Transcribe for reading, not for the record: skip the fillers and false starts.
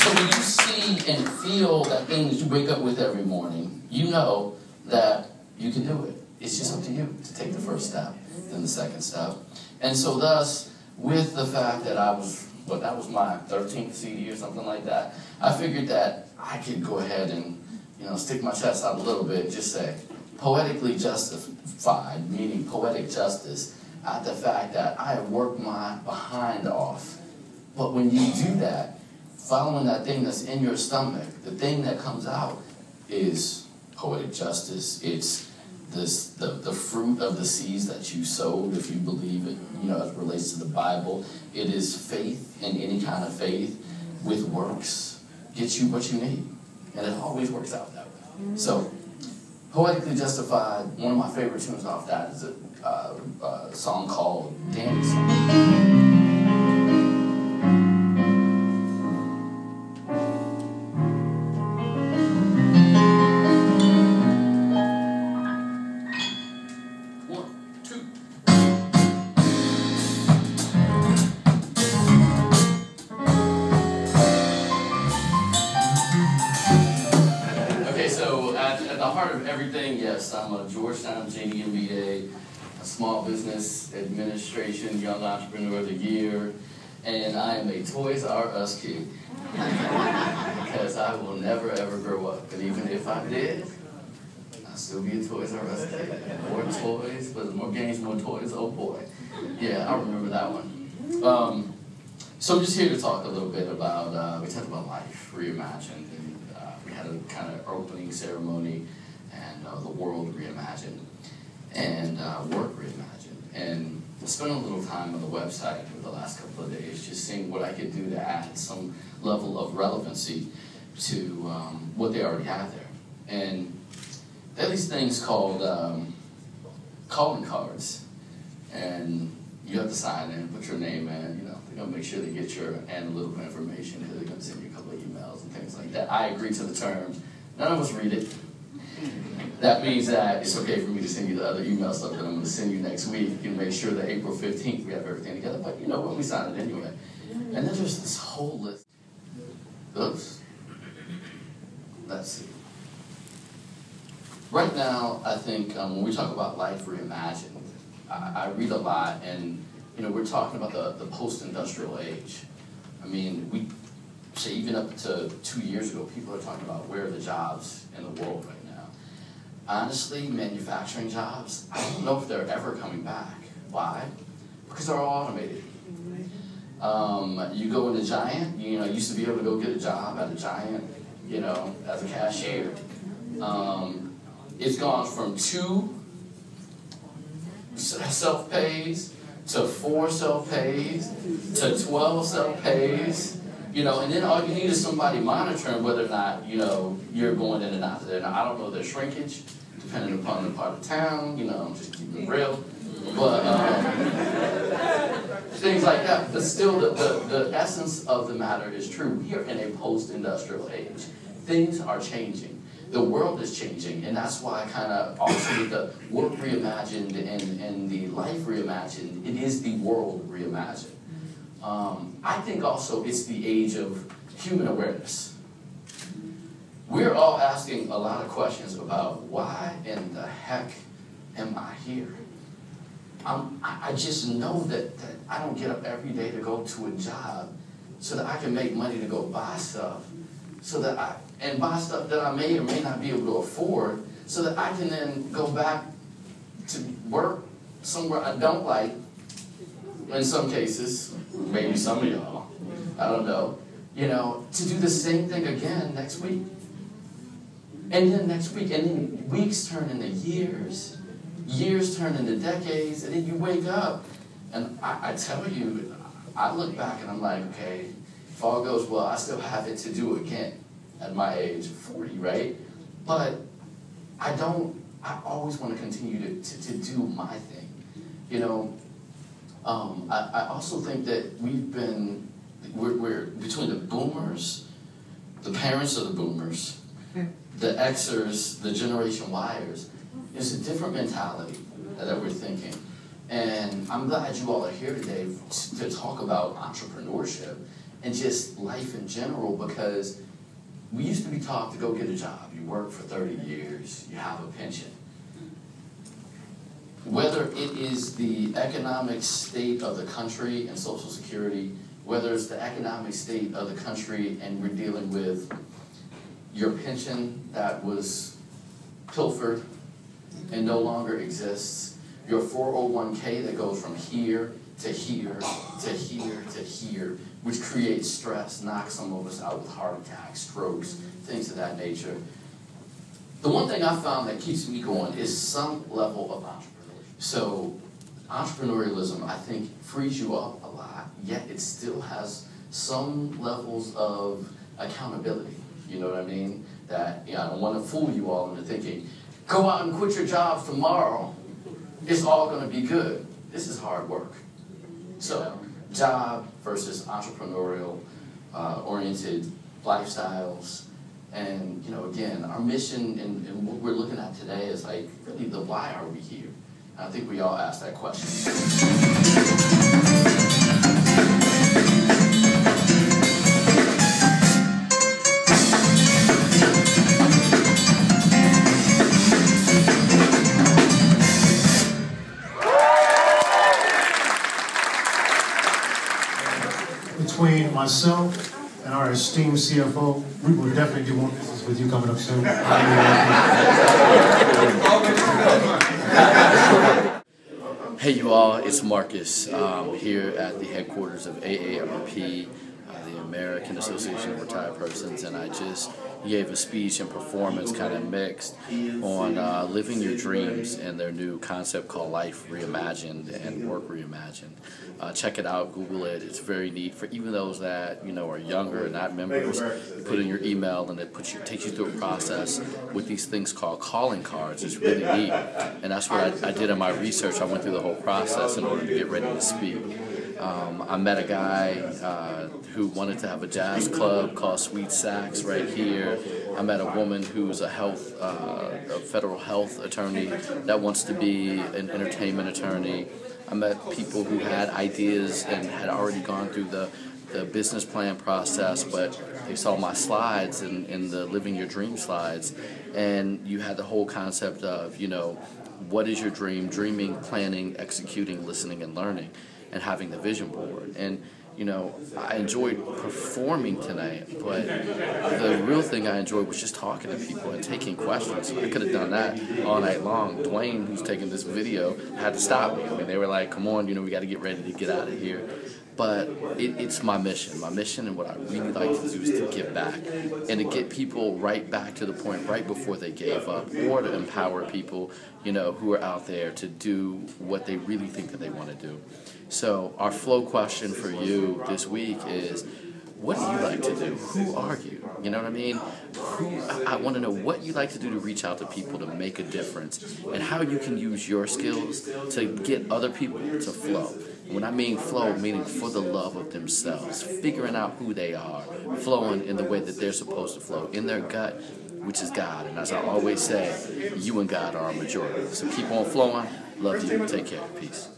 So when you see and feel that thing that you wake up with every morning, you know that you can do it. It's just up to you to take the first step, then the second step. And so thus, with the fact that that was my 13th CD or something like that, I figured that I could go ahead and, stick my chest out a little bit, just say, poetically justified, meaning poetic justice, at the fact that I have worked my behind off. But when you do that, following that thing that's in your stomach, the thing that comes out is poetic justice. It's the fruit of the seeds that you sowed, if you believe it, as it relates to the Bible. It is faith, and any kind of faith with works gets you what you need. And it always works out that way. So, Poetically Justified, one of my favorite tunes off that is a song called Danny's Song. Everything, yes, I'm a Georgetown JD MBA, a Small Business Administration Young Entrepreneur of the Year, and I am a Toys R Us kid. Because I will never ever grow up, and even if I did, I'll still be a Toys R Us kid. More toys, but more games, more toys, oh boy. Yeah, I remember that one. So I'm just here to talk a little bit about, we talked about life reimagined, and we had a kind of opening ceremony, and the world reimagined, and work reimagined. And I spent a little time on the website over the last couple of days just seeing what I could do to add some level of relevancy to what they already have there. And they have these things called calling cards, and you have to sign in, put your name in, they're going to make sure they get your analytical information because they're going to send you a couple of emails and things like that. I agree to the terms. None of us read it. That means that it's okay for me to send you the other email stuff that I'm going to send you next week and make sure that April 15th we have everything together. But when we sign it anyway. And then there's this whole list. Oops. Let's see. Right now, I think when we talk about life reimagined, I read a lot, and we're talking about the post-industrial age. I mean, we say even up to 2 years ago, people are talking about where are the jobs in the world right now. Honestly, manufacturing jobs, I don't know if they're ever coming back. Why? Because they're all automated. You go into Giant, you used to be able to go get a job at a Giant, as a cashier. It's gone from 2 self-pays to 4 self-pays to 12 self-pays. And then all you need is somebody monitoring whether or not, you're going in and out of there. Now, I don't know their shrinkage, depending upon the part of town, I'm just keeping it real. But things like that. But still, the essence of the matter is true. We are in a post-industrial age. Things are changing. The world is changing, and that's why I kind of also with the work reimagined and the life reimagined, it is the world reimagined. I think also it's the age of human awareness. We're all asking a lot of questions about why in the heck am I here? I just know that I don't get up every day to go to a job so that I can make money to go buy stuff, and buy stuff that I may or may not be able to afford, so that I can then go back to work somewhere I don't like, in some cases, maybe some of y'all, I don't know, to do the same thing again next week. And then next week, and then weeks turn into years, years turn into decades, and then you wake up, and I tell you, I look back and I'm like, okay, if all goes well, I still have it to do again at my age of 40, right? But I always want to continue to do my thing, I also think that we're between the boomers, the parents of the boomers, the Xers, the Generation Yers, it's a different mentality that we're thinking. And I'm glad you all are here today to talk about entrepreneurship and just life in general, because we used to be taught to go get a job. You work for 30 years, you have a pension. Whether it is the economic state of the country and Social Security, whether it's the economic state of the country and we're dealing with your pension that was pilfered and no longer exists, your 401k that goes from here to here to here to here, which creates stress, knocks some of us out with heart attacks, strokes, things of that nature. The one thing I found that keeps me going is some level of entrepreneurship. So entrepreneurialism, I think, frees you up a lot, yet it still has some levels of accountability. You know what I mean? That, I don't want to fool you all into thinking, go out and quit your jobs tomorrow, it's all going to be good. This is hard work. So, job versus entrepreneurial oriented lifestyles. And, again, our mission and what we're looking at today is like, really, the why are we here? And I think we all ask that question. Between myself and our esteemed CFO, we will definitely do more business with you coming up soon. Hey you all, it's Marcus here at the headquarters of AARP, the American Association of Retired Persons, and I just gave a speech and performance kind of mixed on living your dreams and their new concept called Life Reimagined and Work Reimagined. Check it out, Google it. It's very neat for even those that are younger and not members. You put in your email and it takes you through a process with these things called calling cards. It's really neat, and that's what I did in my research. I went through the whole process in order to get ready to speak. I met a guy who wanted to have a jazz club called Sweet Sax right here. I met a woman who's a federal health attorney that wants to be an entertainment attorney. I met people who had ideas and had already gone through the business plan process, but they saw my slides in the Living Your Dream slides, and you had the whole concept of, what is your dream, dreaming, planning, executing, listening, and learning, and having the vision board. And I enjoyed performing tonight, but the real thing I enjoyed was just talking to people and taking questions. I could have done that all night long. Dwayne, who's taking this video, had to stop me. I mean, they were like, come on, we got to get ready to get out of here. But it's my mission. My mission and what I really like to do is to give back and to get people right back to the point right before they gave up, or to empower people, who are out there to do what they really think that they want to do. So our flow question for you this week is, what do you like to do? Who are you? You know what I mean? I want to know what you like to do to reach out to people to make a difference, and how you can use your skills to get other people to flow. When I mean flow, meaning for the love of themselves, figuring out who they are, flowing in the way that they're supposed to flow, in their gut, which is God. And as I always say, you and God are a majority. So keep on flowing. Love you. Take care. Peace.